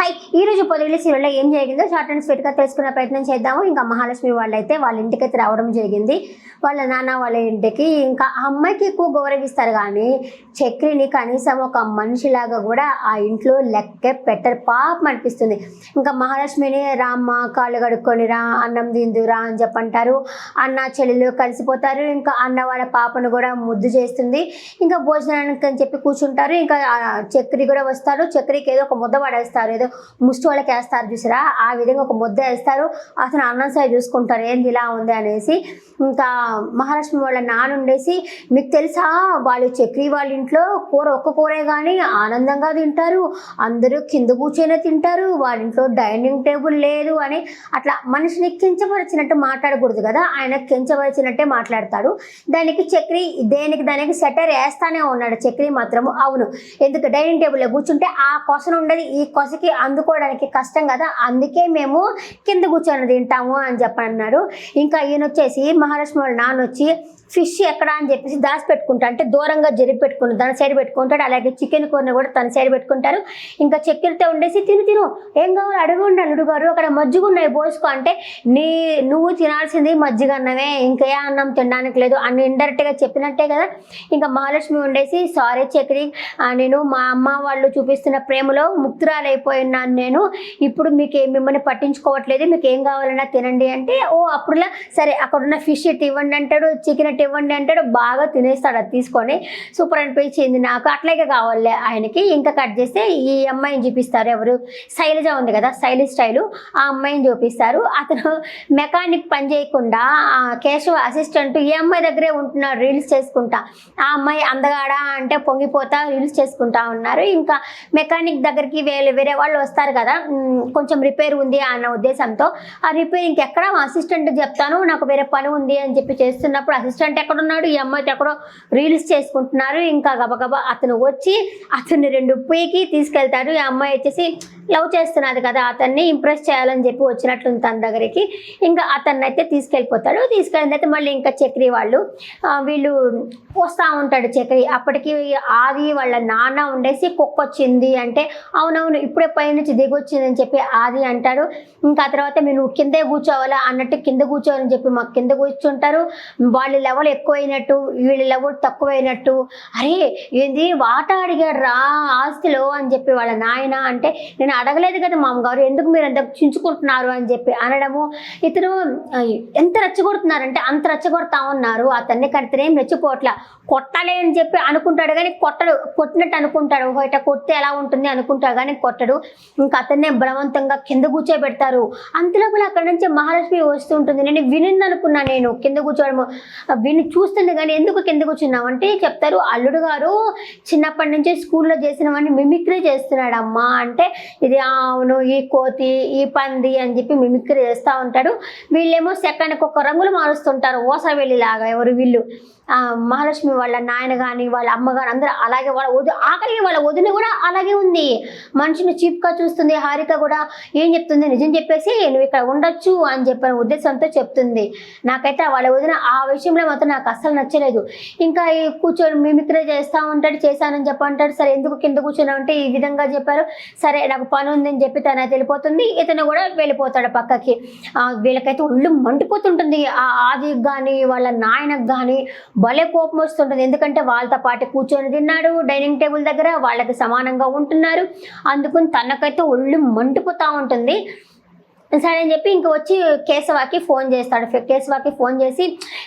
High ఈ రోజు పొదిలి సీరియల్లో ఏం జరిగిందో షార్ట్ అండ్ స్వీట్గా తెలుసుకునే ప్రయత్నం చేద్దాము. ఇంకా మహాలక్ష్మి వాళ్ళైతే వాళ్ళ ఇంటికైతే రావడం జరిగింది. వాళ్ళ నాన్న వాళ్ళ ఇంటికి ఇంకా ఆ అమ్మాయికి ఎక్కువ గౌరవిస్తారు, కానీ చక్రిని కనీసం ఒక మనిషిలాగా కూడా ఆ ఇంట్లో లెక్కే పెట్టరు. పాపం అనిపిస్తుంది. ఇంకా మహాలక్ష్మిని రామ్మ కాళ్ళు కడుక్కొని రా, అన్నం తిందురా అని చెప్పంటారు. అన్న చెల్లెలు కలిసిపోతారు. ఇంకా అన్న వాళ్ళ పాపను కూడా ముద్దు చేస్తుంది. ఇంకా భోజనానికి అని చెప్పి కూర్చుంటారు. ఇంకా చక్రి కూడా వస్తారు. చక్రికి ఏదో ఒక ముద్ద పడేస్తారు, ఏదో ముష్టి వాళ్ళకి వేస్తారు చూసారా, ఆ విధంగా ఒక ముద్ద వేస్తారు. అతను అన్నం సాయి చూసుకుంటారు ఏంది ఇలా ఉంది అనేసి. ఇంకా మహాలక్ష్మి వాళ్ళ నాన్న ఉండేసి, మీకు తెలుసా వాళ్ళు చక్రి వాళ్ళ ఇంట్లో కూర ఒక్క కూరే కానీ ఆనందంగా తింటారు, అందరూ కింద కూర్చొని తింటారు, వాళ్ళ ఇంట్లో డైనింగ్ టేబుల్ లేదు అని అట్లా మనిషిని కించపరిచినట్టు మాట్లాడకూడదు కదా, ఆయన కించపరిచినట్టే మాట్లాడతాడు. దానికి చక్రి దానికి సెటర్ వేస్తానే ఉన్నాడు. చక్రి మాత్రము అవును, ఎందుకు డైనింగ్ టేబుల్లో కూర్చుంటే ఆ కొసను ఉండదు, ఈ కొసకి అందుకోవడానికి కష్టం కదా, అందుకే మేము కింద కూర్చొని తింటాము అని చెప్పన్నారు. ఇంకా ఈయన వచ్చేసి మహాలక్ష్మి వాళ్ళ నాన్న వచ్చి ఫిష్ ఎక్కడ అని చెప్పేసి దాచిపెట్టుకుంటా అంటే దూరంగా జరిపి పెట్టుకుని తన సైడ్ పెట్టుకుంటాడు. అలాగే చికెన్ కూరని కూడా తన సైడ్ పెట్టుకుంటారు. ఇంకా చక్కెరతో ఉండేసి తిను ఏం కావాలి అడుగుండి అల్లుడు గారు, అక్కడ మజ్జిగ ఉన్నాయి పోసుకో అంటే, నువ్వు తినాల్సింది మజ్జిగ అన్నమే, ఇంకా ఏ అన్నం తినడానికి లేదు అని ఇండైరెక్ట్గా చెప్పినట్టే కదా. ఇంకా మహాలక్ష్మి ఉండేసి సారీ చక్రి, నేను మా అమ్మ వాళ్ళు చూపిస్తున్న ప్రేమలో ముక్తురాలైపోయినాను, నేను ఇప్పుడు మిమ్మల్ని పట్టించుకోవట్లేదు, మీకు ఏం కావాలన్నా తినండి అంటే, ఓ అప్పుడులా సరే అక్కడున్న ఫిష్ ఇవ్వండి అంటాడు, చికెన్ ఇవ్వండి అంటాడు, బాగా తినేస్తాడు. అది తీసుకొని సూపర్ అనిపించింది నాకు, అట్లాగే కావాలి ఆయనకి. ఇంకా కట్ చేస్తే ఈ అమ్మాయిని చూపిస్తారు, ఎవరు శైలజ ఉంది కదా శైలి స్టైలు, ఆ అమ్మాయిని చూపిస్తారు. అతను మెకానిక్ పని చేయకుండా కేశవ అసిస్టెంట్ ఈ అమ్మాయి దగ్గరే ఉంటున్నాడు రీల్స్ చేసుకుంటా. ఆ అమ్మాయి అందగాడా అంటే పొంగిపోతా రీల్స్ చేసుకుంటా ఉన్నారు. ఇంకా మెకానిక్ దగ్గరికి వేరే వాళ్ళు వస్తారు కదా, కొంచెం రిపేర్ ఉంది అన్న ఉద్దేశంతో ఆ రిపేర్ ఇంకెక్కడ అసిస్టెంట్ చెప్తాను నాకు వేరే పని ఉంది అని చెప్పి చేస్తున్నప్పుడు అసిస్టెంట్ ఎక్కడున్నాడు, ఈ అమ్మాయితో ఎక్కడో రీల్స్ చేసుకుంటున్నారు. ఇంకా గబగబా అతను వచ్చి అతన్ని 2 పీకి తీసుకెళ్తాడు. ఈ అమ్మాయి వచ్చేసి లవ్ చేస్తున్నది కదా, అతన్ని ఇంప్రెస్ చేయాలని చెప్పి వచ్చినట్లుంది తన దగ్గరికి. ఇంకా అతన్ని అయితే తీసుకెళ్ళిపోతాడు. తీసుకెళ్ళినైతే మళ్ళీ ఇంకా చక్రి వీళ్ళు వస్తూ ఉంటాడు చక్రి. అప్పటికి ఆది వాళ్ళ నాన్న ఉండేసి కుక్క వచ్చింది అంటే, అవునవును ఇప్పుడే పైనుంచి దిగొచ్చిందని చెప్పి ఆది అంటాడు. ఇంకా తర్వాత మీరు కిందే కూర్చోవాలా అన్నట్టు కింద కూర్చోవాలని చెప్పి మాకు కింద కూర్చుంటారు. వాళ్ళ లెవెల్ ఎక్కువైనట్టు వీళ్ళ లెవెల్ తక్కువైనట్టు, అరే ఏంది వాటా అడిగాడు రా ఆస్తిలో అని చెప్పి వాళ్ళ నాయన అంటే, నేను అడగలేదు కదా మామగారు, ఎందుకు మీరు ఎంత చించుకుంటున్నారు అని చెప్పి అనడము. ఇతను ఎంత రెచ్చగొడుతున్నారంటే అంత రెచ్చగొడతా ఉన్నారు అతన్ని. కడితేనేం రెచ్చిపోవట్లా, కొట్టాలి అని చెప్పి అనుకుంటాడు కానీ కొట్టడు, కొట్టినట్టు అనుకుంటాడు, బయట కొడితే ఎలా ఉంటుంది అనుకుంటాడు కానీ కొట్టడు. ఇంకా అతన్నే బలవంతంగా కింద కూర్చోబెడతారు. అంతలోపల అక్కడ నుంచి మహాలక్ష్మి వస్తుంటుంది. నేను వినిందనుకున్నా, నేను కింద కూర్చోవడము విని చూస్తుంది కానీ ఎందుకు కింద కూర్చున్నావు అంటే చెప్తారు, అల్లుడు గారు చిన్నప్పటి నుంచి స్కూల్లో చేసినవన్నీ మిమిక్రీ చేస్తున్నాడమ్మా అంటే, ఇది అవును ఈ కోతి ఈ పంది అని చెప్పి మిమిక్రీ చేస్తూ ఉంటాడు. వీళ్ళేమో సెకండ్కి ఒక రంగులు మారుస్తుంటారు ఓసరవెల్లిలాగా. ఎవరు వీళ్ళు మహాలక్ష్మి వాళ్ళ నాయన కానీ వాళ్ళ అమ్మ కానీ అందరూ అలాగే, ఆఖరికి వాళ్ళ వదిన కూడా అలాగే ఉంది, మనిషిని చీప్గా చూస్తుంది. హారిక కూడా ఏం చెప్తుంది, నిజం చెప్పేసి నువ్వు ఇక్కడ ఉండొచ్చు అని చెప్పిన ఉద్దేశంతో చెప్తుంది. నాకైతే వాళ్ళ వదిన ఆ విషయంలో మాత్రం నాకు అస్సలు నచ్చలేదు. ఇంకా ఈ కూర్చొని మిమిక్రీ చేస్తూ ఉంటాడు, చేశానని చెప్పంటాడు. సరే ఎందుకు కింద కూర్చొని అంటే ఈ విధంగా చెప్పారు, సరే నాకు పని ఉందని చెప్పి తన వెళ్ళిపోతుంది. ఇతను కూడా వెళ్ళిపోతాడు పక్కకి. వీళ్ళకైతే ఒళ్ళు మండిపోతుంటుంది. ఆదికి కానీ వాళ్ళ నాయనకు కానీ భలే కోపం వస్తుంటుంది. ఎందుకంటే వాళ్ళతో పాటు కూర్చొని తిన్నాడు డైనింగ్ టేబుల్ దగ్గర, వాళ్ళకి సమానంగా ఉంటున్నారు, అందుకని తనకైతే ఒళ్ళు మండిపోతూ ఉంటుంది. సరే అని చెప్పి ఇంక వచ్చి కేశవాకి ఫోన్ చేస్తాడు. కేశవాకి ఫోన్ చేసి,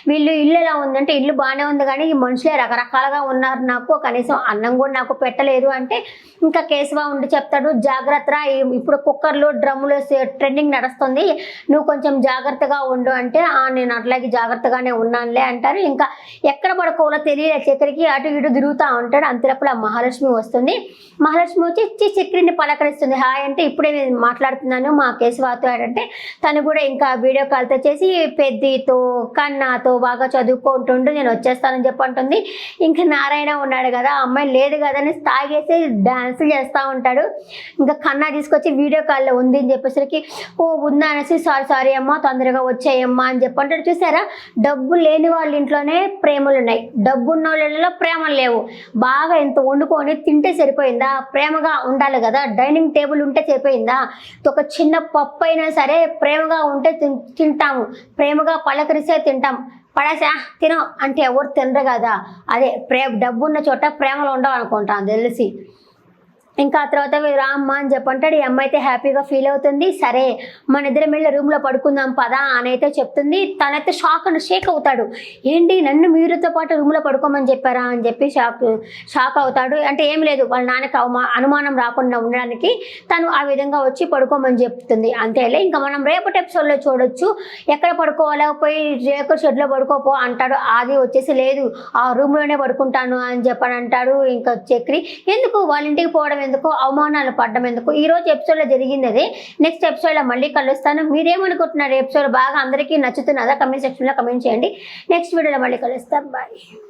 వీళ్ళు ఇల్లు ఎలా ఉందంటే, ఇల్లు బాగానే ఉంది కానీ ఈ మనుషులే రకరకాలుగా ఉన్నారు, నాకు కనీసం అన్నం కూడా నాకు పెట్టలేదు అంటే, ఇంకా కేశవ ఉండి చెప్తాడు, జాగ్రత్త ఇప్పుడు కుక్కర్లు డ్రమ్ములు ట్రెండింగ్ నడుస్తుంది, నువ్వు కొంచెం జాగ్రత్తగా ఉండు అంటే, నేను అట్లాగే జాగ్రత్తగానే ఉన్నానులే అంటారు. ఇంకా ఎక్కడ పడుకోవాలో తెలియలే చక్రికి, అటు ఇటు తిరుగుతూ ఉంటాడు. అంతలోపల మహాలక్ష్మి వస్తుంది. మహాలక్ష్మి వచ్చి చక్రిని పలకరిస్తుంది. హాయ్ అంటే, ఇప్పుడే నేను మాట్లాడుతున్నాను మా కేశవతో చేశాడంటే తను కూడా ఇంకా వీడియో కాల్తో చేసి పెద్దితో కన్నాతో బాగా చదువుకుంటుండు, నేను వచ్చేస్తానని చెప్పి అంటుంది. ఇంకా నారాయణ ఉన్నాడు కదా, అమ్మాయి లేదు కదా అని తాగేసి డాన్స్ చేస్తూ ఉంటాడు. ఇంకా కన్నా తీసుకొచ్చి వీడియో కాల్లో ఉంది అని చెప్పేసరికి ఓ ఉందా అనేసి సారీ అమ్మ తొందరగా వచ్చాయమ్మా అని చెప్పి అంటాడు. చూసారా, డబ్బు లేని వాళ్ళ ఇంట్లోనే ప్రేమలు ఉన్నాయి, డబ్బు ఉన్న వాళ్ళలో ప్రేమలు లేవు. బాగా ఎంత వండుకొని తింటే సరిపోయిందా? ప్రేమగా ఉండాలి కదా, డైనింగ్ టేబుల్ ఉంటే సరిపోయిందా? ఒక చిన్న పప్పు అయినా సరే ప్రేమగా ఉంటే తింటాము, ప్రేమగా పలకరిస్తే తింటాం. పడేసా తిను అంటే ఎవరు తినరు కదా. అదే డబ్బు ఉన్న చోట ప్రేమలు ఉండవు అనుకుంటాను తెలిసి. ఇంకా ఆ తర్వాత రామ్మ అని చెప్పంటాడు. ఈ అమ్మాయి అయితే హ్యాపీగా ఫీల్ అవుతుంది. సరే మన ఇద్దరం వెళ్ళి రూమ్లో పడుకుందాం పదా అని అయితే చెప్తుంది. తనైతే షేక్ అవుతాడు. ఏంటి నన్ను మీరుతో పాటు రూమ్లో పడుకోమని చెప్పారా అని చెప్పి షాక్ అవుతాడు. అంటే ఏం లేదు, వాళ్ళ నాన్నకి అనుమానం రాకుండా ఉండడానికి తను ఆ విధంగా వచ్చి పడుకోమని చెప్తుంది. అంతేలే, ఇంకా మనం రేపటి ఎపిసోడ్లో చూడొచ్చు. ఎక్కడ పడుకోవాలో పోయి రేకు షెడ్లో పడుకోపో అంటాడు. అది వచ్చేసి లేదు ఆ రూమ్లోనే పడుకుంటాను అని చెప్పని అంటాడు. ఇంకా చక్రి ఎందుకు వాళ్ళ ఇంటికి పోవడం ఎందుకు, అవమానాలు పడ్డం ఎందుకు? ఈ రోజు ఎపిసోడ్లో జరిగింది అదే. నెక్స్ట్ ఎపిసోడ్లో మళ్ళీ కలుస్తాను. మీరేమనుకుంటున్నారు? ఎపిసోడ్ బాగా అందరికీ నచ్చుతున్నదా? కమెంట్ సెక్షన్లో కమెంట్ చేయండి. నెక్స్ట్ వీడియోలో మళ్ళీ కలుస్తాం. బాయ్.